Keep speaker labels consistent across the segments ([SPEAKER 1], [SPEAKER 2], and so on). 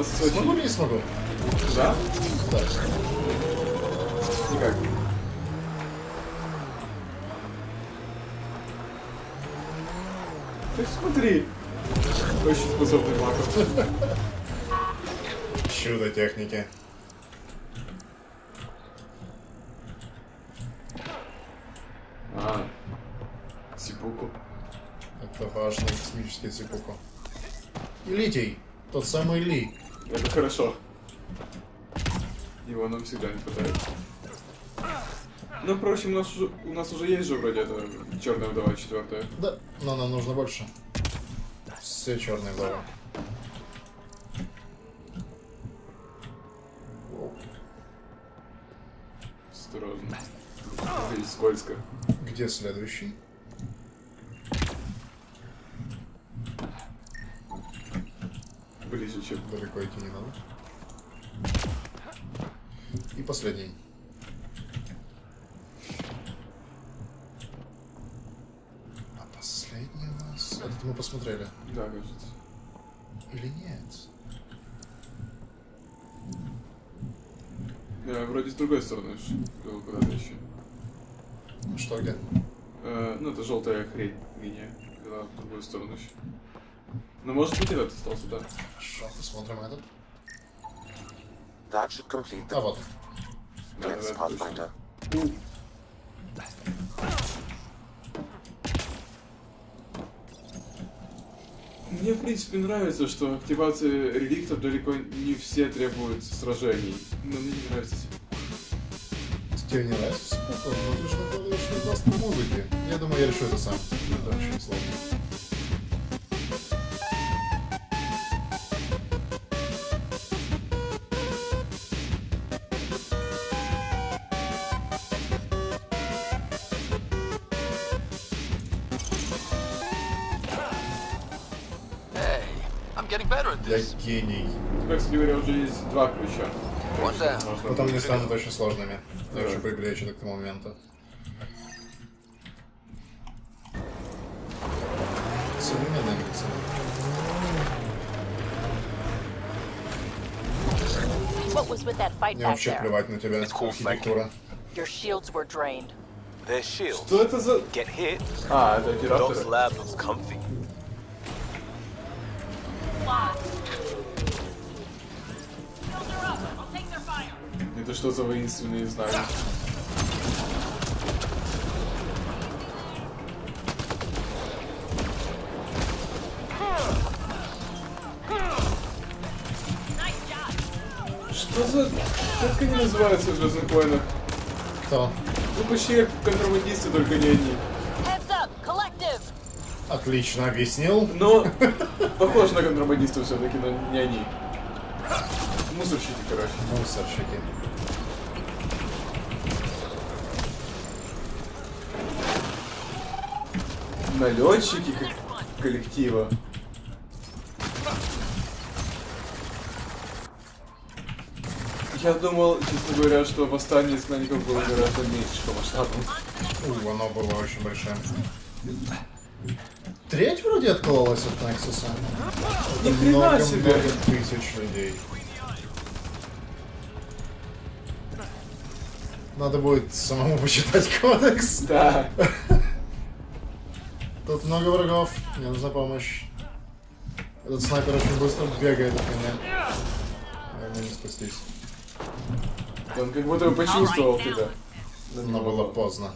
[SPEAKER 1] нас очень...
[SPEAKER 2] Смогу или не смогу?
[SPEAKER 1] Да?
[SPEAKER 2] Да.
[SPEAKER 1] Никак. Ты смотри. Очень способный Маков.
[SPEAKER 2] Чудо техники.
[SPEAKER 1] А, сипуку.
[SPEAKER 2] Это важный космический сипуку. И литий. Тот самый Ли.
[SPEAKER 1] Это хорошо. Его нам всегда не хватает. Ну, впрочем, у нас уже есть же вроде это черная вдова 4.
[SPEAKER 2] Да, но нам нужно больше. Все черные вдовы.
[SPEAKER 1] Осторожно. Здесь скользко.
[SPEAKER 2] Где следующий?
[SPEAKER 1] Ближе, чем...
[SPEAKER 2] Далеко идти не надо. И последний. А последний у нас... Этот мы посмотрели.
[SPEAKER 1] Да, кажется.
[SPEAKER 2] Или нет?
[SPEAKER 1] Да, вроде с другой стороны был куда-то еще.
[SPEAKER 2] Ну что, где?
[SPEAKER 1] Ну, это желтая хрень, линия. Вела в другую сторону еще. Ну, может быть, этот остался, да.
[SPEAKER 2] Хорошо, посмотрим этот.
[SPEAKER 3] That should complete
[SPEAKER 2] А
[SPEAKER 3] the
[SPEAKER 2] вот.
[SPEAKER 1] Да,
[SPEAKER 3] next
[SPEAKER 1] это точно.
[SPEAKER 3] Pathfinder.
[SPEAKER 1] Мне, в принципе, нравится, что активация реликтов далеко не все требуют сражений. Но мне не нравится.
[SPEAKER 2] Тебе не нравится сипуку? Ну ты же накладываешь классной музыки. Я думаю, я решу это сам. Это очень сложно. Я гений.
[SPEAKER 1] Как, кстати говоря, уже есть 2 ключа. Можно
[SPEAKER 2] Потом они
[SPEAKER 1] будет-
[SPEAKER 2] станут очень сложными. Я
[SPEAKER 1] Да.
[SPEAKER 2] еще приближу к тому моменту. Современная медицина.
[SPEAKER 4] What was with that fight
[SPEAKER 2] Мне
[SPEAKER 4] back
[SPEAKER 2] вообще
[SPEAKER 4] there?
[SPEAKER 2] плевать на тебя, архитектура.
[SPEAKER 4] Your shields were drained.
[SPEAKER 5] Their shields
[SPEAKER 1] Что это за...
[SPEAKER 5] get hit.
[SPEAKER 1] А, это
[SPEAKER 5] Doc's
[SPEAKER 1] оператор.
[SPEAKER 5] lab looks comfy.
[SPEAKER 1] Это что за воинственные знания? Что за... Как они называются в «Звездных войнах»?
[SPEAKER 2] Кто?
[SPEAKER 1] Ну почти как контрабандисты, только не они.
[SPEAKER 4] Heads up, collective!
[SPEAKER 2] Отлично объяснил.
[SPEAKER 1] Но похоже на контрабандистов все-таки, но не они. Мусорщики, короче.
[SPEAKER 2] Мусорщики.
[SPEAKER 1] Налетчики коллектива. Я думал, честно говоря, что восстание изгнанников было гораздо меньше по масштабам.
[SPEAKER 2] Оно было очень большим. Треть вроде откололась от Нексуса.
[SPEAKER 1] Ни хрена себе!
[SPEAKER 2] Много тысяч людей. Надо будет самому почитать кодекс.
[SPEAKER 1] Да.
[SPEAKER 2] Тут много врагов, мне нужна помощь. Этот снайпер очень быстро бегает от меня. Ему не спастись.
[SPEAKER 1] Он как будто бы почувствовал тебя.
[SPEAKER 2] Но было поздно.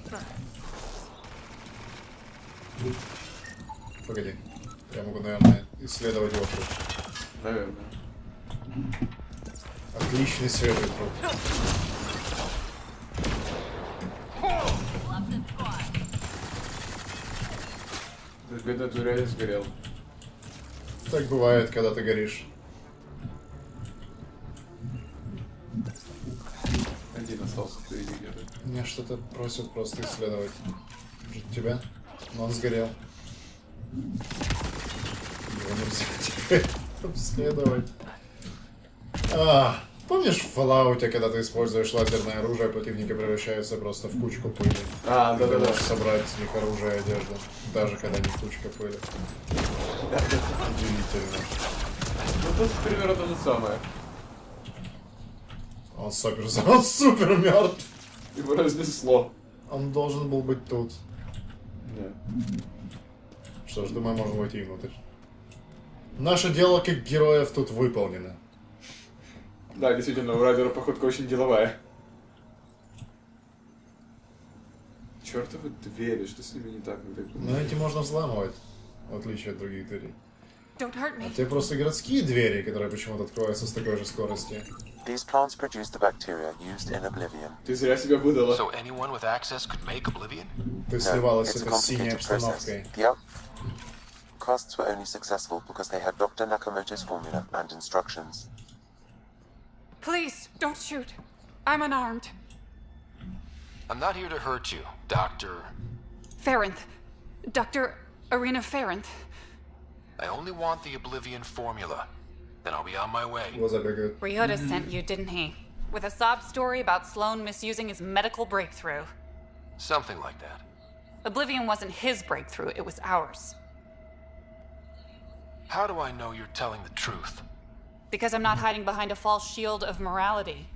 [SPEAKER 2] Погоди. Я могу, наверное, исследовать его труп.
[SPEAKER 1] Наверное.
[SPEAKER 2] Отличный свежий труп.
[SPEAKER 1] Ты бедный турель сгорел.
[SPEAKER 2] Так бывает, когда ты горишь.
[SPEAKER 1] Один остался впереди где-то.
[SPEAKER 2] Меня что-то просят просто исследовать. Может, тебя? Но он сгорел. Его нельзя теперь обследовать. Помнишь в Fallout, когда ты используешь лазерное оружие, противники превращаются просто в кучку пыли?
[SPEAKER 1] А,
[SPEAKER 2] И ты
[SPEAKER 1] да-да-да.
[SPEAKER 2] можешь собрать с них оружие и одежду, даже когда не кучка пыли. Удивительно.
[SPEAKER 1] Ну тут примерно то же самое.
[SPEAKER 2] Он супер мертв.
[SPEAKER 1] Его разнесло.
[SPEAKER 2] Он должен был быть тут.
[SPEAKER 1] Нет.
[SPEAKER 2] Что ж, думаю, можем войти внутрь. Наше дело как героев тут выполнено.
[SPEAKER 1] Да, действительно, у Райдера походка очень деловая. Чёртовы двери, что с ними не так?
[SPEAKER 2] Но эти можно взламывать, в отличие от других дверей.
[SPEAKER 3] Don't hurt me.
[SPEAKER 2] А те просто городские двери, которые почему-то открываются с такой же скоростью.
[SPEAKER 5] These plants produce the bacteria used in Oblivion.
[SPEAKER 1] Ты зря себя выдала.
[SPEAKER 6] So anyone with access could make Oblivion?
[SPEAKER 2] Ты
[SPEAKER 5] No,
[SPEAKER 2] сливалась с
[SPEAKER 5] it's a
[SPEAKER 2] этой синей
[SPEAKER 5] complicated process.
[SPEAKER 2] обстановкой.
[SPEAKER 5] The outcasts were only successful because they had Dr. Nakamoto's formula and instructions.
[SPEAKER 3] Please, don't shoot. I'm unarmed.
[SPEAKER 6] I'm not here to hurt you, Doctor.
[SPEAKER 3] Farinth. Dr. Arena Farinth.
[SPEAKER 6] I only want the Oblivion formula. Then I'll be on my way.
[SPEAKER 2] Глаза бегают.
[SPEAKER 3] Ryota sent you, didn't he? With a sob story about Sloan misusing his medical breakthrough.
[SPEAKER 6] Something like that.
[SPEAKER 3] Oblivion wasn't his breakthrough, it was ours.
[SPEAKER 6] How do I know you're telling the truth?
[SPEAKER 3] Because I'm not hiding behind a false shield of morality.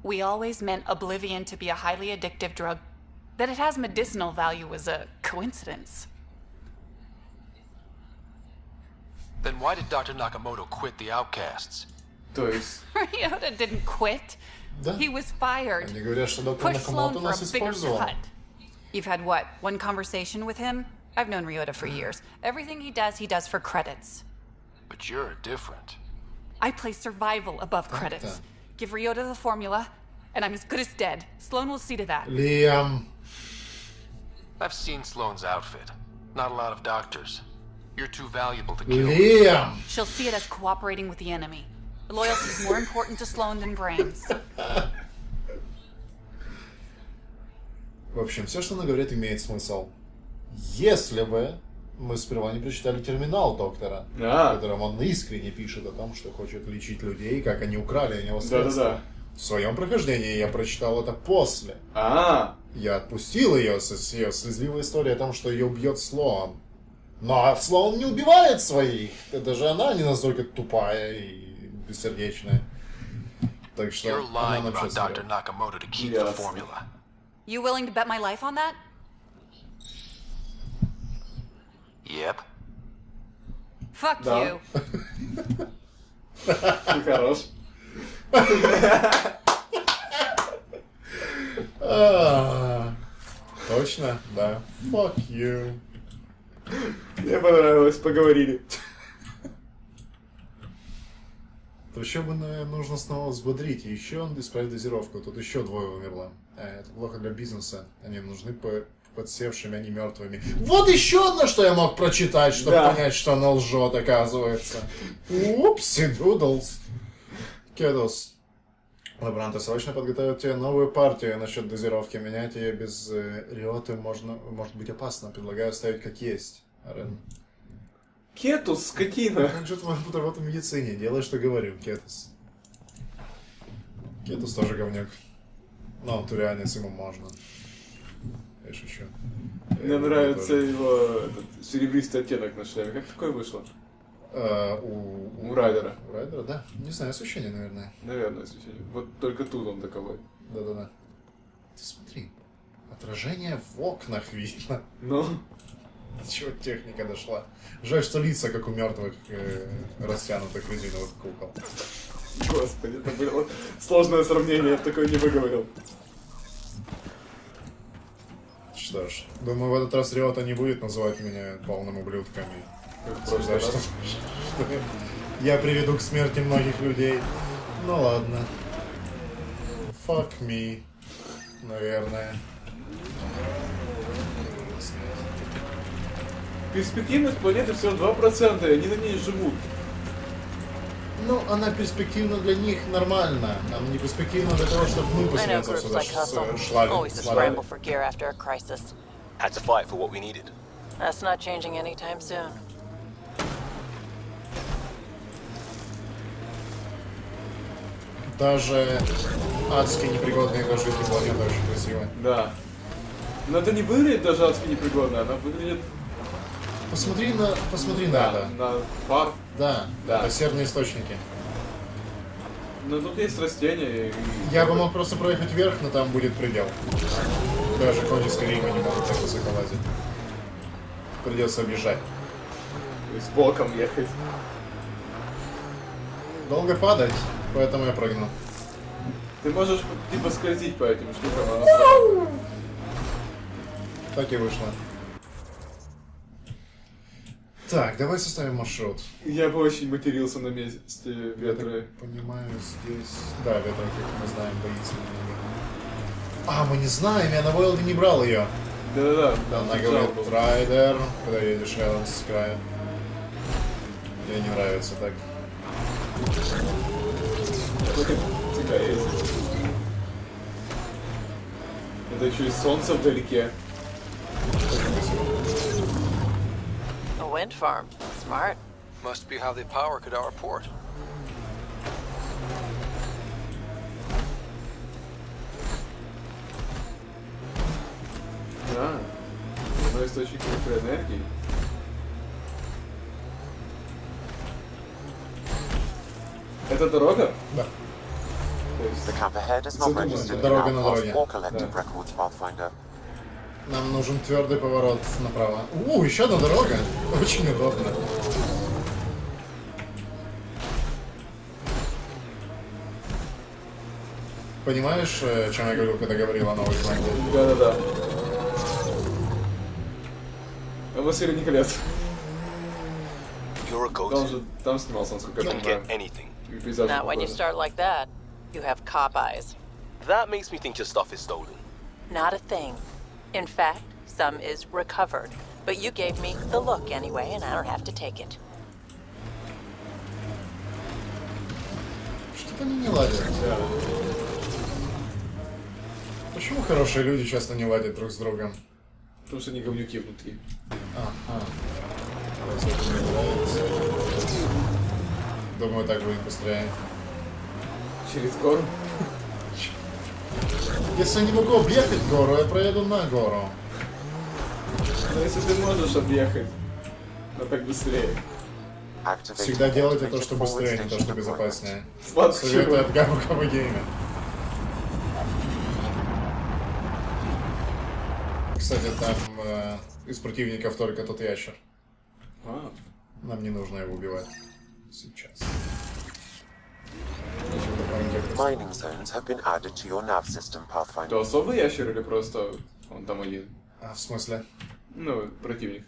[SPEAKER 3] We always meant Oblivion to be a highly addictive drug. That it has medicinal value was a coincidence.
[SPEAKER 6] Then why did Dr. Nakamoto quit the outcasts?
[SPEAKER 1] То есть...
[SPEAKER 3] Ryota didn't quit.
[SPEAKER 2] Да.
[SPEAKER 3] He was fired.
[SPEAKER 2] Они говорят, что доктор
[SPEAKER 3] Push Sloan
[SPEAKER 2] Накамото
[SPEAKER 3] for
[SPEAKER 2] нас
[SPEAKER 3] a bigger
[SPEAKER 2] использовал.
[SPEAKER 3] cut. You've had what? One conversation with him? I've known Ryota for years. Everything he does for credits.
[SPEAKER 6] But you're different.
[SPEAKER 3] I place survival above credits. Give Ryota the formula, and I'm as good as dead. Sloan will see to that.
[SPEAKER 2] Лиам.
[SPEAKER 6] I've seen Sloane's outfit. Not a lot of doctors. You're too valuable to kill.
[SPEAKER 2] Лиам.
[SPEAKER 3] She'll see it as cooperating with the enemy. Loyalty is more important to Sloan than brains.
[SPEAKER 2] В общем, все, что она говорит, имеет смысл. Если бы мы сперва не прочитали терминал доктора, в котором он искренне пишет о том, что хочет лечить людей, как они украли у него средства.
[SPEAKER 1] Да-да-да.
[SPEAKER 2] В своем прохождении я прочитал это после. Я отпустил ее с ее слезливой историей о том, что ее убьет Слоан. Но Слоан не убивает своих. Это же она не настолько тупая и бессердечная. Так что
[SPEAKER 6] You're
[SPEAKER 2] она
[SPEAKER 6] lying
[SPEAKER 2] нам
[SPEAKER 6] about
[SPEAKER 2] сейчас
[SPEAKER 6] Dr. Nakamoto to keep the formula.
[SPEAKER 3] You willing to bet my life on that?
[SPEAKER 6] Yep.
[SPEAKER 3] Fuck
[SPEAKER 1] Да.
[SPEAKER 3] you.
[SPEAKER 1] Ты хорош.
[SPEAKER 2] Точно, да. Fuck you.
[SPEAKER 1] Мне понравилось, поговорили.
[SPEAKER 2] То еще бы, наверное, нужно снова взбодрить. И еще исправить дозировку. Тут еще двое умерло. Это плохо для бизнеса. Они нужны подсевшими, а не мертвыми. Вот еще одно, что я мог прочитать, чтобы понять, что она лжет, оказывается. Упси, дудлс. Кедус. Лаборанты, срочно подготовят тебе новую партию насчет дозировки. Менять ее без риоты может быть опасно. Предлагаю оставить как есть. Арен.
[SPEAKER 1] Кетус, скотина.
[SPEAKER 2] Как же твоя работа в медицине? Делай, что говорю, Кетус. Кетус тоже говнюк. Но турянец ему можно. Я шучу.
[SPEAKER 1] Мне нравится его серебристый оттенок на шлеме. Как такое вышло? У Райдера.
[SPEAKER 2] У Райдера, да. Не знаю, освещение, наверное.
[SPEAKER 1] Наверное, освещение. Вот только тут он таковой.
[SPEAKER 2] Да-да-да. Ты смотри. Отражение в окнах видно.
[SPEAKER 1] Ну?
[SPEAKER 2] До чего техника дошла. Жаль, что лица, как у мертвых растянутых резиновых кукол.
[SPEAKER 1] Господи, это было сложное сравнение, я бы такое не выговорил.
[SPEAKER 2] Что ж, думаю, в этот раз Риота не будет называть меня полным ублюдком и обсуждать, что я приведу к смерти многих людей. Ну ладно. Fuck me. Наверное.
[SPEAKER 1] Перспективность планеты всего 2%, и они на ней живут.
[SPEAKER 2] Ну, она перспективна для них нормально. Она не перспективна для того, чтобы мы
[SPEAKER 4] I know
[SPEAKER 2] поселенцев
[SPEAKER 4] groups
[SPEAKER 2] сюда
[SPEAKER 4] like Hustle
[SPEAKER 2] шлали.
[SPEAKER 4] always a scramble for gear after a crisis.
[SPEAKER 5] Had to fight for what we needed.
[SPEAKER 4] That's not changing anytime soon.
[SPEAKER 2] Даже адски непригодные для жизни планета очень красивая.
[SPEAKER 1] Да. Но это не выглядит даже адски непригодно, она выглядит
[SPEAKER 2] Посмотри на это.
[SPEAKER 1] на фар.
[SPEAKER 2] Да,
[SPEAKER 1] Да.
[SPEAKER 2] это серные источники.
[SPEAKER 1] Ну тут есть растения и...
[SPEAKER 2] Я бы мог просто проехать вверх, но там будет предел. Даже кони с Карима не могут так высоко лазить. Придется объезжать.
[SPEAKER 1] с боком ехать.
[SPEAKER 2] Долго падать, поэтому я прыгну.
[SPEAKER 1] Ты можешь типа скользить по этим штукам, а она сразу...
[SPEAKER 2] Так и вышло. Так, давай составим маршрут.
[SPEAKER 1] Я бы очень матерился на месте ветра.
[SPEAKER 2] Понимаю, здесь... Да, ветра, как мы знаем, боится немного. А, мы не знаем, я на Войлде не брал ее.
[SPEAKER 1] Да-да-да. там
[SPEAKER 2] Она
[SPEAKER 1] сначала
[SPEAKER 2] говорит,
[SPEAKER 1] был.
[SPEAKER 2] райдер, когда едешь рядом с краем. Мне не нравится так.
[SPEAKER 1] Тебя есть. Это еще и солнце вдалеке.
[SPEAKER 2] Очень красиво.
[SPEAKER 4] A wind farm. Smart.
[SPEAKER 6] Must be how they power Kadar Port.
[SPEAKER 1] Да. Но источник электроэнергии. Это дорога?
[SPEAKER 2] Да.
[SPEAKER 1] То есть...
[SPEAKER 5] The camp ahead is not
[SPEAKER 2] Задумайся,
[SPEAKER 5] registered in
[SPEAKER 2] дорога
[SPEAKER 5] our
[SPEAKER 2] на
[SPEAKER 5] past
[SPEAKER 2] дороге.
[SPEAKER 5] or collective
[SPEAKER 1] Да.
[SPEAKER 5] records, Pathfinder.
[SPEAKER 2] Нам нужен твердый поворот направо. Еще одна дорога. Очень удобно. Понимаешь, о чем я говорил, когда говорил о Новой Зеландии?
[SPEAKER 1] Да-да-да. А «Властелин колец».
[SPEAKER 7] You're a
[SPEAKER 1] Там
[SPEAKER 7] goat.
[SPEAKER 1] же, там снимался, насколько я
[SPEAKER 7] Don't
[SPEAKER 1] понимаю.
[SPEAKER 7] get anything.
[SPEAKER 1] И пейзажи
[SPEAKER 4] Not when you
[SPEAKER 1] похожи.
[SPEAKER 4] start like that. You have cop eyes.
[SPEAKER 7] That makes me think your stuff is stolen.
[SPEAKER 4] Not a thing. In fact, some is recovered. But you gave me the look anyway, and I don't have to take it.
[SPEAKER 2] Что-то они не ладят.
[SPEAKER 1] Да.
[SPEAKER 2] Почему хорошие люди часто не ладят друг с другом?
[SPEAKER 1] Потому что они говнюки внутри.
[SPEAKER 2] Раз это мне нравится. Думаю, так будет быстрее.
[SPEAKER 1] Через гору.
[SPEAKER 2] Если я не могу объехать гору, я проеду на гору.
[SPEAKER 1] Но если ты можешь объехать, но так быстрее.
[SPEAKER 5] Activate
[SPEAKER 2] Всегда делайте то,
[SPEAKER 5] automated
[SPEAKER 2] что
[SPEAKER 5] forward
[SPEAKER 2] быстрее, не то,
[SPEAKER 5] station
[SPEAKER 2] что
[SPEAKER 5] deployment.
[SPEAKER 2] безопаснее.
[SPEAKER 1] Сладко.
[SPEAKER 2] Советую от Габука Гейме. Кстати, там из противников только тот ящер.
[SPEAKER 1] А,
[SPEAKER 2] Нам не нужно его убивать. Сейчас. Еще дополнительно.
[SPEAKER 5] Mining zones have been added to your nav system, Pathfinder.
[SPEAKER 1] то особый ящер или просто он там один?
[SPEAKER 2] А, в смысле?
[SPEAKER 1] Ну, противник.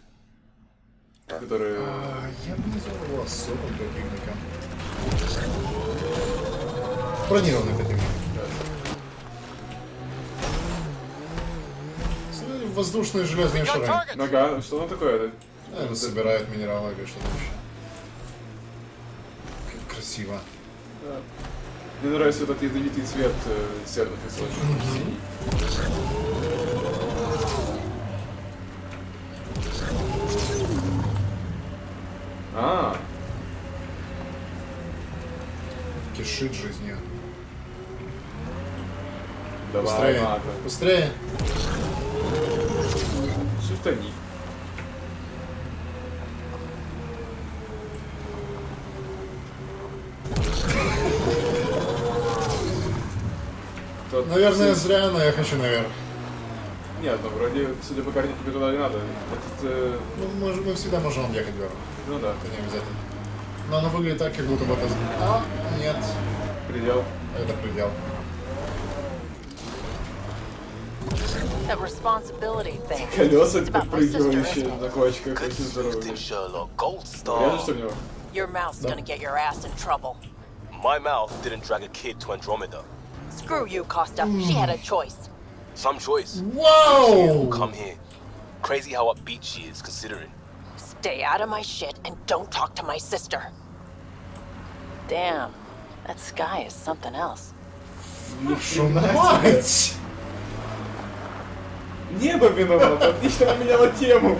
[SPEAKER 5] Да.
[SPEAKER 1] Который...
[SPEAKER 2] Я бы назвал его особым противником. Бронированный противник. Воздушные железные шары.
[SPEAKER 1] Нога, что оно такое?
[SPEAKER 2] Наверное, собирают минералы или что-то еще. Как красиво.
[SPEAKER 1] Да. Мне нравится этот ядовитый цвет серных источников. Синий. А,
[SPEAKER 2] Кишит жизнью.
[SPEAKER 1] давай,
[SPEAKER 2] Быстрее.
[SPEAKER 1] Ната.
[SPEAKER 2] Быстрее.
[SPEAKER 1] Шифтани. Тот-
[SPEAKER 2] Наверное, зря, но я хочу наверх.
[SPEAKER 1] Нет, ну вроде, судя по карте, тебе туда не надо. Этот,
[SPEAKER 2] Ну, мы всегда можем объехать вверх.
[SPEAKER 1] ну да,
[SPEAKER 2] Это не обязательно. Но оно выглядит так, как будто бы это... А, нет.
[SPEAKER 1] предел.
[SPEAKER 2] Это предел.
[SPEAKER 4] That responsibility thing.
[SPEAKER 1] Колеса
[SPEAKER 4] It's about my sister,
[SPEAKER 1] подпрыгивающие
[SPEAKER 4] isn't
[SPEAKER 1] на
[SPEAKER 4] it?
[SPEAKER 1] кочках,
[SPEAKER 7] Good
[SPEAKER 1] очень здоровые.
[SPEAKER 7] sleuthing, Sherlock. Gold
[SPEAKER 1] Реально,
[SPEAKER 7] star.
[SPEAKER 1] что в него?
[SPEAKER 4] Your mouth's gonna get your ass in trouble.
[SPEAKER 7] My mouth didn't drag a kid to Andromeda.
[SPEAKER 4] Screw you, Costa. She had a choice.
[SPEAKER 7] Some choice.
[SPEAKER 2] Вау!
[SPEAKER 7] Come here. Crazy how upbeat she is, considering.
[SPEAKER 4] Stay out of my shit and don't talk to my sister. Damn, that sky is something else.
[SPEAKER 2] Шо мать!
[SPEAKER 1] Небо виновато, отлично поменяло тему.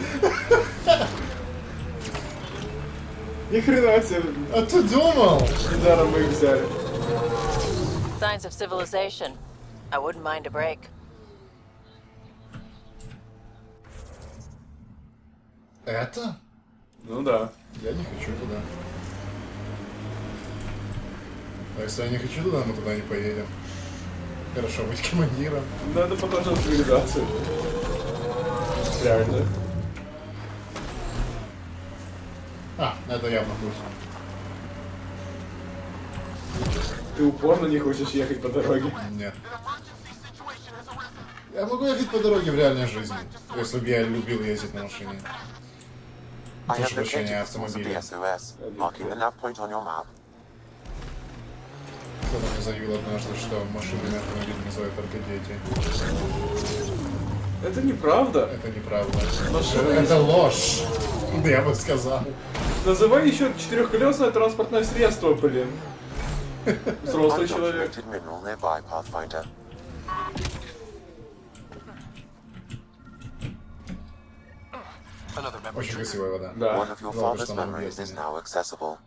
[SPEAKER 1] Ни хрена себе.
[SPEAKER 2] А ты думал?
[SPEAKER 1] Недаром мы их взяли.
[SPEAKER 4] Signs of civilization. I wouldn't mind a break.
[SPEAKER 2] Это?
[SPEAKER 1] Ну да.
[SPEAKER 2] Я не хочу туда. А если я не хочу туда, мы туда не поедем. Хорошо быть командиром.
[SPEAKER 1] Надо продолжать цивилизацию. Реально.
[SPEAKER 2] Это явно путь.
[SPEAKER 1] Ты упорно не хочешь ехать по дороге.
[SPEAKER 2] Нет. Я могу ехать по дороге в реальной жизни, если бы я любил ездить на машине.
[SPEAKER 5] I
[SPEAKER 2] Прошу
[SPEAKER 5] have located
[SPEAKER 2] прощения,
[SPEAKER 5] the source of the
[SPEAKER 2] автомобиля.
[SPEAKER 5] SOS, marking the nav point on your map.
[SPEAKER 2] Кто-то мне заявил однажды, что машинами автомобиль называют только дети.
[SPEAKER 1] Это неправда.
[SPEAKER 2] Это неправда.
[SPEAKER 1] Машина
[SPEAKER 2] Это ложь. Я бы сказал.
[SPEAKER 1] Называй еще четырехколесное транспортное средство, блин. Взрослый человек.
[SPEAKER 5] Undocumented mineral nearby, Pathfinder.
[SPEAKER 6] Another memory
[SPEAKER 2] Очень
[SPEAKER 6] trigger.
[SPEAKER 2] красивая вода.
[SPEAKER 5] One
[SPEAKER 1] Да.
[SPEAKER 5] of your
[SPEAKER 2] Жалко,
[SPEAKER 5] father's
[SPEAKER 2] что она
[SPEAKER 5] memories is
[SPEAKER 2] бедная.
[SPEAKER 5] now accessible.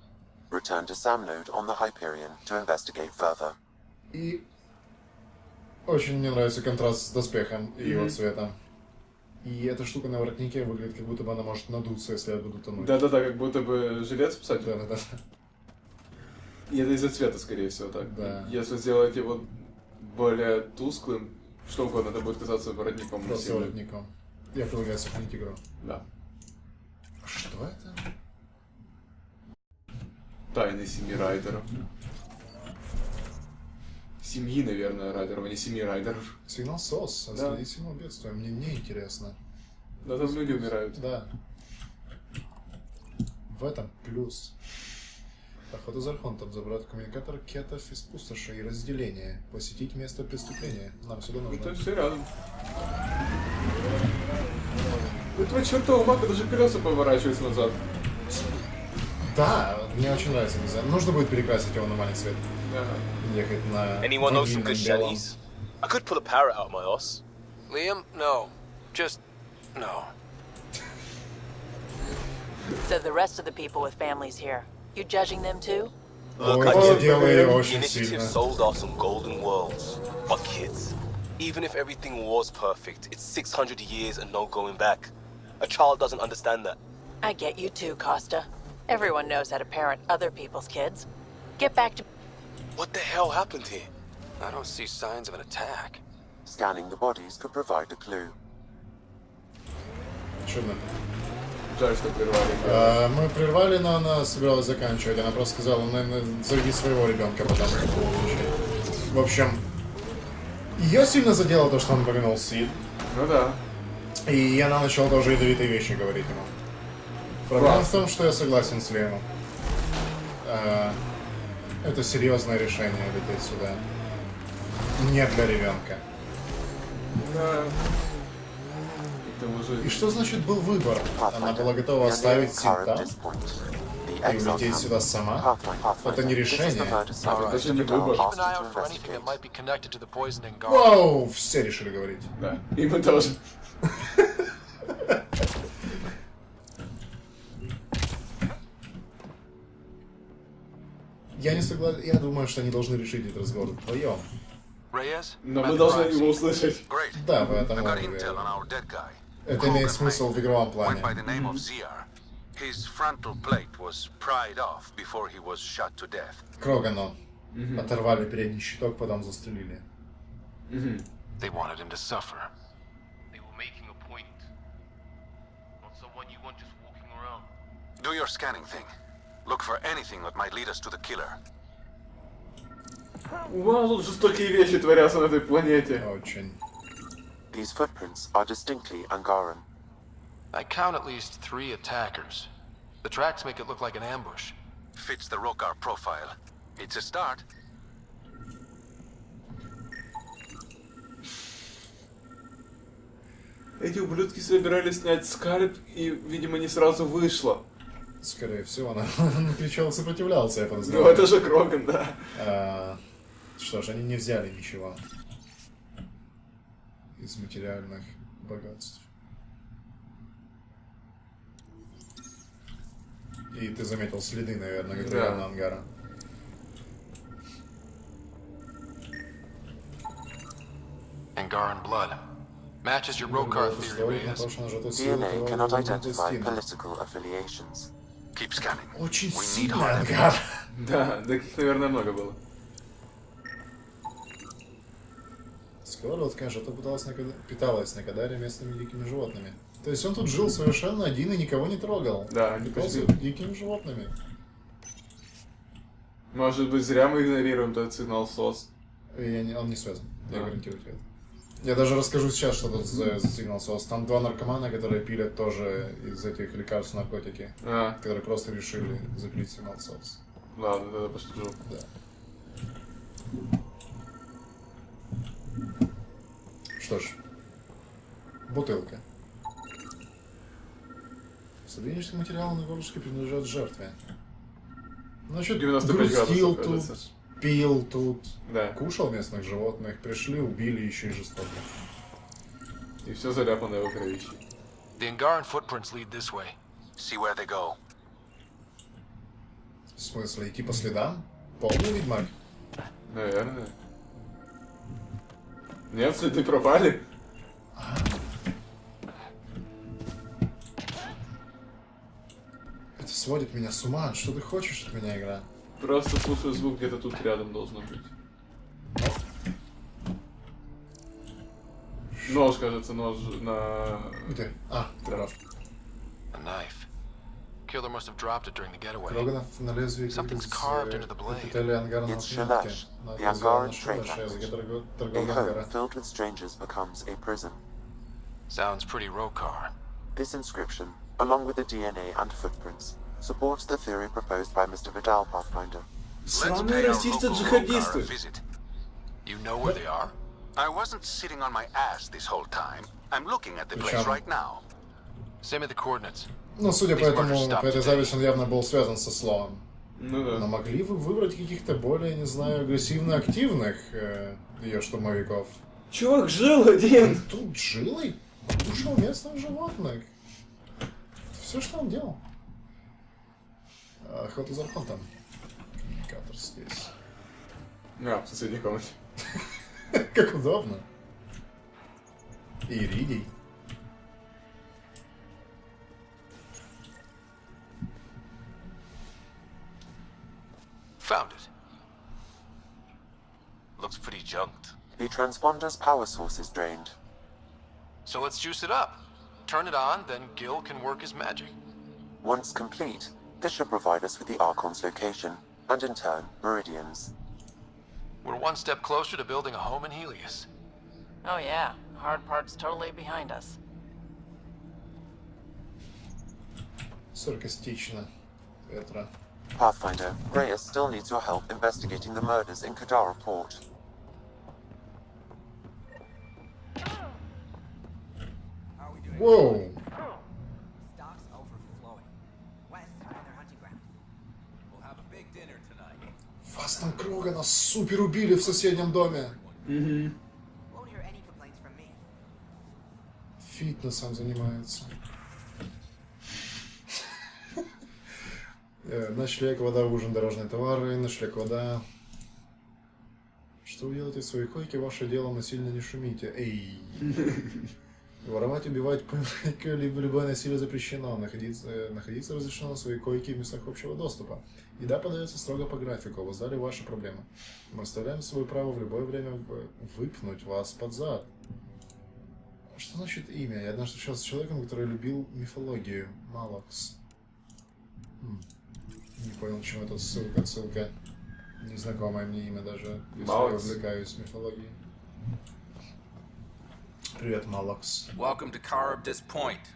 [SPEAKER 5] Return to Sam Node on the Hyperion to investigate further.
[SPEAKER 2] И очень мне нравится контраст с доспехом и его цветом. И эта штука на воротнике выглядит, как будто бы она может надуться, если я буду тонуть.
[SPEAKER 1] Да-да-да, как будто бы жилет спасатель.
[SPEAKER 2] Да.
[SPEAKER 1] И это из-за цвета, скорее всего, так.
[SPEAKER 2] Да.
[SPEAKER 1] Если сделать его более тусклым, что угодно, это будет казаться воротником.
[SPEAKER 2] Просто
[SPEAKER 1] сильным.
[SPEAKER 2] воротником. Я предлагаю сохранить игру.
[SPEAKER 1] Да.
[SPEAKER 2] Что это?
[SPEAKER 1] Тайны 7 райдеров. Семьи, наверное, райдеров, а не 7 райдеров.
[SPEAKER 2] Сигнал СОС. Отследить сигнал бедствия. Мне не интересно.
[SPEAKER 1] Да там люди умирают.
[SPEAKER 2] Да. В этом плюс. Охота за Архонтом, забрать коммуникатор кетов из пустоши и разделение. Посетить место преступления. Нам сюда нужно.
[SPEAKER 1] Это все рядом. У этого чертового мака даже колеса поворачиваются назад.
[SPEAKER 2] Да, мне очень нравится дизайн. Нужно будет перекрасить его на маленький цвет.
[SPEAKER 1] Ага.
[SPEAKER 2] Ехать на
[SPEAKER 7] Anyone know some
[SPEAKER 2] ванильном
[SPEAKER 7] good
[SPEAKER 2] белом.
[SPEAKER 7] shanties? I could pull a parrot out of my ass.
[SPEAKER 6] Liam, no. Just no.
[SPEAKER 4] So the rest of the people with families here, you judging them too?
[SPEAKER 2] Ой,
[SPEAKER 7] I
[SPEAKER 2] это
[SPEAKER 7] get
[SPEAKER 2] дело
[SPEAKER 7] it.
[SPEAKER 2] ее
[SPEAKER 7] The
[SPEAKER 2] очень
[SPEAKER 7] initiative
[SPEAKER 2] сильно.
[SPEAKER 7] sold us some golden worlds. But kids, even if everything was perfect, it's 600 years and no going back. A child doesn't understand that.
[SPEAKER 4] I get you too, Costa. Everyone knows how to parent other people's kids. Get back to...
[SPEAKER 7] What the hell happened here?
[SPEAKER 6] I don't see signs of an attack.
[SPEAKER 5] Scanning the bodies could provide a clue.
[SPEAKER 2] Чудно.
[SPEAKER 1] Жаль, что прервали.
[SPEAKER 2] Мы прервали, но она собиралась заканчивать. Она просто сказала, наверное, зови своего ребенка, потом в общем, ее сильно задело то, что он упомянул Сид.
[SPEAKER 1] Ну да.
[SPEAKER 2] И она начала тоже ядовитые вещи говорить ему. Проблема в том, что я согласен с Лемом. Это серьезное решение лететь сюда. Не для ребенка.
[SPEAKER 1] Да. И к тому же...
[SPEAKER 2] И что значит был выбор? Она
[SPEAKER 5] Pathfinder,
[SPEAKER 2] была
[SPEAKER 5] we
[SPEAKER 2] готова
[SPEAKER 5] are
[SPEAKER 2] оставить
[SPEAKER 5] nearing
[SPEAKER 2] Сид
[SPEAKER 5] Kara
[SPEAKER 2] там
[SPEAKER 5] at this point. The
[SPEAKER 2] и
[SPEAKER 5] exile
[SPEAKER 2] улететь
[SPEAKER 5] camp.
[SPEAKER 2] сюда сама?
[SPEAKER 5] Pathfinder,
[SPEAKER 2] Это не
[SPEAKER 5] this is the
[SPEAKER 2] решение.
[SPEAKER 5] verdict.
[SPEAKER 6] All right.
[SPEAKER 1] Даже не выбор.
[SPEAKER 6] Keep an eye out
[SPEAKER 5] Asked
[SPEAKER 6] for
[SPEAKER 5] to
[SPEAKER 6] anything that
[SPEAKER 5] investigate.
[SPEAKER 6] might be connected to the poisoning guard.
[SPEAKER 2] Вау! Все решили говорить.
[SPEAKER 1] Да. И мы тоже.
[SPEAKER 2] Я не согласен. Я думаю, что они должны решить этот разговор вдвоем.
[SPEAKER 6] Reyes?
[SPEAKER 1] Но
[SPEAKER 6] About
[SPEAKER 1] мы
[SPEAKER 6] the
[SPEAKER 1] должны
[SPEAKER 6] crime
[SPEAKER 1] его
[SPEAKER 6] scene.
[SPEAKER 1] услышать.
[SPEAKER 8] Great.
[SPEAKER 2] Да, поэтому
[SPEAKER 8] I got intel on our dead guy.
[SPEAKER 2] это имеет смысл в игровом
[SPEAKER 8] Went by
[SPEAKER 2] плане.
[SPEAKER 8] the name of ZR. His frontal plate was pried off before he was shot to death.
[SPEAKER 2] Крогану оторвали передний щиток, потом застрелили.
[SPEAKER 6] They wanted him to suffer.
[SPEAKER 9] They were making a point. Not someone you want just walking around.
[SPEAKER 8] Do your scanning thing. Look for anything that might lead us to the killer.
[SPEAKER 1] Вау, тут жестокие вещи творятся на этой планете.
[SPEAKER 2] Очень.
[SPEAKER 5] These footprints are distinctly Angaran.
[SPEAKER 6] I count at least 3 attackers. The tracks make it look like an ambush.
[SPEAKER 8] Fits the Rokar profile. It's a start.
[SPEAKER 1] Эти ублюдки собирались снять скальп, и, видимо, не сразу вышло.
[SPEAKER 2] Скорее всего, она кричал, сопротивлялся, я
[SPEAKER 1] Ну,
[SPEAKER 2] подозреваю.
[SPEAKER 1] это же Кроган, да.
[SPEAKER 2] Что ж, они не взяли ничего из материальных богатств. И ты заметил следы, наверное, которые
[SPEAKER 1] Да.
[SPEAKER 2] на ангара.
[SPEAKER 6] Angaran blood. Matches your Rokar theory, Reyes.
[SPEAKER 5] DNA cannot identify political affiliations.
[SPEAKER 8] Keep scanning.
[SPEAKER 2] Очень
[SPEAKER 8] We need
[SPEAKER 2] сильный
[SPEAKER 8] hard
[SPEAKER 2] ангар.
[SPEAKER 1] Да, таких, наверное, много было.
[SPEAKER 2] Сковородка что-то питалась на Кадаре местными дикими животными. То есть он тут жил совершенно один и никого не трогал.
[SPEAKER 1] Да,
[SPEAKER 2] питался дикими животными.
[SPEAKER 1] Может быть, зря мы игнорируем этот сигнал СОС.
[SPEAKER 2] Он не связан. Я гарантирую тебе это. Я даже расскажу сейчас, что тут за сигнал СОС. Там 2 наркомана, которые пилят тоже из этих лекарств наркотики. Которые просто решили запилить сигнал СОС.
[SPEAKER 1] Ладно, тогда постижу.
[SPEAKER 2] Да. Что ж. Бутылка. Стратегический материал на горлышке принадлежат жертве. Значит, грустил тут, кажется. Пил тут,
[SPEAKER 1] да.
[SPEAKER 2] Кушал местных животных, пришли, убили еще и жестоко.
[SPEAKER 1] И все заляпано его кровищей.
[SPEAKER 6] The Angaran footprints lead this way. See where they go.
[SPEAKER 2] В смысле, идти по следам? Полный ведьмак?
[SPEAKER 1] Наверное. Нет, следы пропали.
[SPEAKER 2] Это сводит меня с ума. Что ты хочешь от меня, игра?
[SPEAKER 1] Просто слушаю звук, где-то тут рядом должно быть. Нож, кажется, нож на...
[SPEAKER 2] Где? Прав.
[SPEAKER 6] A knife. Killer must have dropped it during the getaway.
[SPEAKER 2] Роганов на лезвии
[SPEAKER 6] Something's carved into the blade.
[SPEAKER 2] Ангарана
[SPEAKER 5] It's Shalash, the Angaran trade language. A home filled with strangers becomes a prison.
[SPEAKER 6] Sounds pretty Rokar.
[SPEAKER 5] This inscription, along with the DNA and footprints, supports the theory proposed by Mr. Vidal, Pathfinder.
[SPEAKER 1] Сраные расисты-джихадисты.
[SPEAKER 6] You know where they are?
[SPEAKER 8] I wasn't sitting on my ass this whole time. I'm looking at the place right now.
[SPEAKER 6] Send me the coordinates.
[SPEAKER 2] Ну, судя по этой записи, он явно был связан со словом.
[SPEAKER 1] Ну да.
[SPEAKER 2] Но могли вы выбрать каких-то более, не знаю, агрессивно-активных ее штурмовиков?
[SPEAKER 1] Чувак жил один!
[SPEAKER 2] Тут жил и кушал местных животных. Все, что он делал. Охота за архонтом. Коммуникатор здесь.
[SPEAKER 1] В соседней комнате.
[SPEAKER 2] Как удобно. Иридий.
[SPEAKER 6] Found it. Looks pretty junked.
[SPEAKER 5] The transponder's power source is drained.
[SPEAKER 6] So let's juice it up. Turn it on, then Gil can work his magic.
[SPEAKER 5] Once complete, this should provide us with the Archon's location, and in turn, meridians.
[SPEAKER 6] We're one step closer to building a home in Helios.
[SPEAKER 4] Oh yeah, hard part's totally behind us.
[SPEAKER 2] Саркастично. Петра.
[SPEAKER 5] Pathfinder, Reyes still needs your help investigating the murders in Kadara Port.
[SPEAKER 2] Воу! Вас там Крогана супер убили в соседнем доме. Фитнесом занимается. Ночлег, вода, ужин, дорожные товары, ночлег, вода. Что вы делаете в своей койке? Ваше дело, но сильно не шумите. Эй! Воровать, убивать, либо любое насилие запрещено. Находиться разрешено на своей койке в местах общего доступа. Еда подается строго по графику. Вы сдали ваши проблемы. Мы оставляем свое право в любое время выпнуть вас под зад. Что значит имя? Я однажды встречался с человеком, который любил мифологию. Малакс. Не понял, почему это ссылка. Незнакомое мне имя даже, если я увлекаюсь мифологией. Привет, Малакс.
[SPEAKER 10] Welcome to Caribdis Point.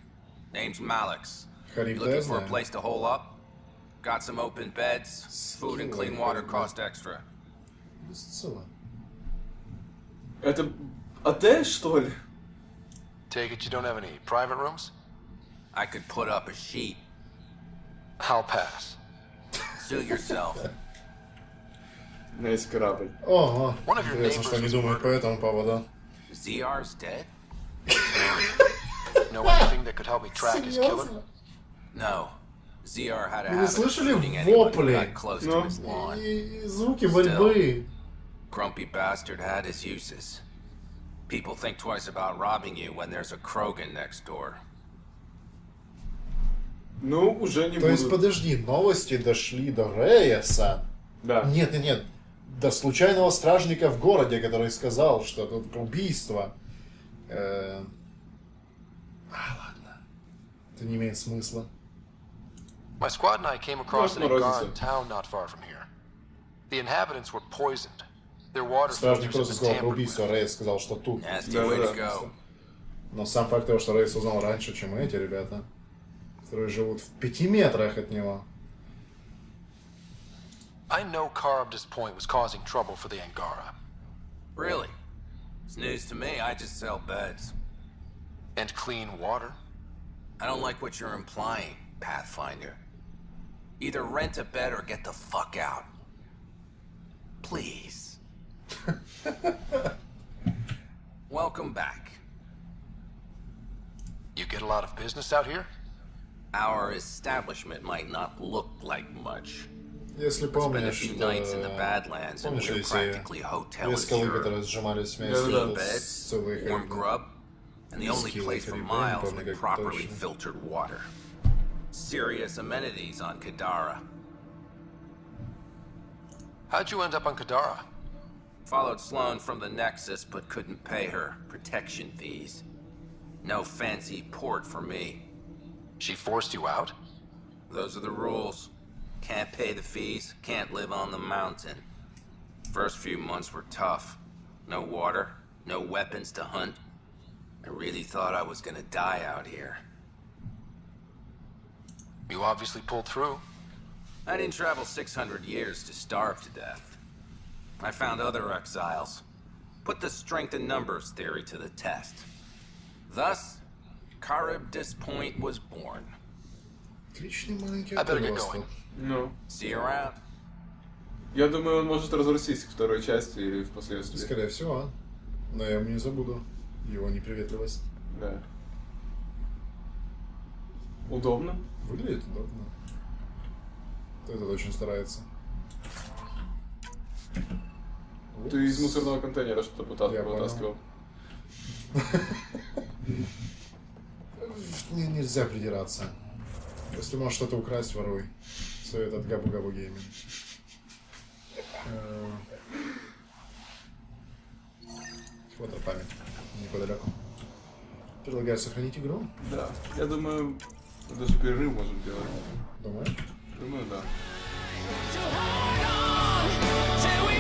[SPEAKER 10] Name's Malix.
[SPEAKER 2] You
[SPEAKER 10] looking for a place to hole up? Got some open beds. Food and clean water cost extra.
[SPEAKER 1] Это отель, что ли?
[SPEAKER 6] Take it you don't have any private rooms?
[SPEAKER 10] I could put up a sheet.
[SPEAKER 6] I'll pass.
[SPEAKER 10] Suit yourself.
[SPEAKER 1] У меня есть корабль.
[SPEAKER 2] Ого, интересно, что они думают по этому поводу.
[SPEAKER 10] ZR's dead?
[SPEAKER 6] Know anything that could help me track his killer?
[SPEAKER 10] No. ZR had a
[SPEAKER 2] Вы
[SPEAKER 10] habit of
[SPEAKER 2] слышали
[SPEAKER 10] shooting anyone who
[SPEAKER 2] вопли?
[SPEAKER 10] got close to his lawn.
[SPEAKER 2] И звуки борьбы.
[SPEAKER 10] Grumpy bastard had his uses. People think twice about robbing you when there's a Krogan next door.
[SPEAKER 1] Ну, уже не
[SPEAKER 2] То
[SPEAKER 1] буду.
[SPEAKER 2] есть, подожди, новости дошли до Рейеса?
[SPEAKER 1] Да.
[SPEAKER 2] Нет. до случайного стражника в городе, который сказал, что тут убийство. Ладно. Это не имеет смысла.
[SPEAKER 6] My squad and I came across an Angaran town not far from here. The inhabitants were poisoned. Their water
[SPEAKER 2] Стражник
[SPEAKER 6] filters
[SPEAKER 2] просто
[SPEAKER 6] had been
[SPEAKER 2] сказал про
[SPEAKER 6] tampered
[SPEAKER 2] убийство,
[SPEAKER 6] with.
[SPEAKER 2] а Рейс сказал, что тут.
[SPEAKER 10] Nasty way to go.
[SPEAKER 2] Но сам факт того, что Рейс узнал раньше, чем эти ребята, которые живут в 5 метрах от него.
[SPEAKER 6] I know Car up this point was causing trouble for the Angara.
[SPEAKER 10] Really? It's news to me. I just sell beds.
[SPEAKER 6] And clean water?
[SPEAKER 10] I don't like what you're implying, Pathfinder. Either rent a bed or get the fuck out. Please. Welcome back.
[SPEAKER 6] You get a lot of business out here?
[SPEAKER 10] Our establishment might not look like much.
[SPEAKER 2] Если
[SPEAKER 10] It's been a
[SPEAKER 2] помнишь,
[SPEAKER 10] few
[SPEAKER 2] что...
[SPEAKER 10] nights in the Badlands and
[SPEAKER 2] Помнишь
[SPEAKER 10] we're
[SPEAKER 2] Одиссею?
[SPEAKER 10] practically hotel
[SPEAKER 2] Две скалы,
[SPEAKER 10] insured.
[SPEAKER 2] которые сжимались вместе,
[SPEAKER 10] Clean
[SPEAKER 2] с
[SPEAKER 10] beds,
[SPEAKER 2] целой
[SPEAKER 10] warm grub, and the only
[SPEAKER 2] Скиллы
[SPEAKER 10] place for
[SPEAKER 2] Карибы, не
[SPEAKER 10] miles
[SPEAKER 2] помню,
[SPEAKER 10] with
[SPEAKER 2] как
[SPEAKER 10] properly
[SPEAKER 2] точно.
[SPEAKER 10] filtered water. Serious amenities on Kadara.
[SPEAKER 6] How'd you end up on Kadara?
[SPEAKER 10] Followed Sloane from the Nexus, but couldn't pay her protection fees. No fancy port for me.
[SPEAKER 6] She forced you out?
[SPEAKER 10] Those are the rules. Can't pay the fees, can't live on the mountain. First few months were tough. No water, no weapons to hunt. I really thought I was gonna die out here.
[SPEAKER 6] You obviously pulled through.
[SPEAKER 10] I didn't travel 600 years to starve to death. I found other exiles. Put the strength in numbers theory to the test. Thus, Charybdis Point was born.
[SPEAKER 2] Отличный маленький
[SPEAKER 6] I better get
[SPEAKER 2] отросток.
[SPEAKER 6] going.
[SPEAKER 1] Ну,
[SPEAKER 10] See you around.
[SPEAKER 1] я думаю, он может разрастись к второй части или впоследствии.
[SPEAKER 2] Скорее всего. Но я ему не забуду его неприветливость.
[SPEAKER 1] Да. Удобно.
[SPEAKER 2] Выглядит удобно. Этот очень старается.
[SPEAKER 1] Ты из мусорного контейнера что-то
[SPEAKER 2] Я понял.
[SPEAKER 1] вытаскивал.
[SPEAKER 2] Нельзя придираться. Если можешь что-то украсть, воруй. Совет от Габу-Габу Гейминг. Фотопамять. Неподалеку. Предлагаю сохранить игру.
[SPEAKER 1] Да. Я думаю, даже перерыв можем делать.
[SPEAKER 2] Думаешь?
[SPEAKER 1] Думаю, да.
[SPEAKER 11] So hold on till we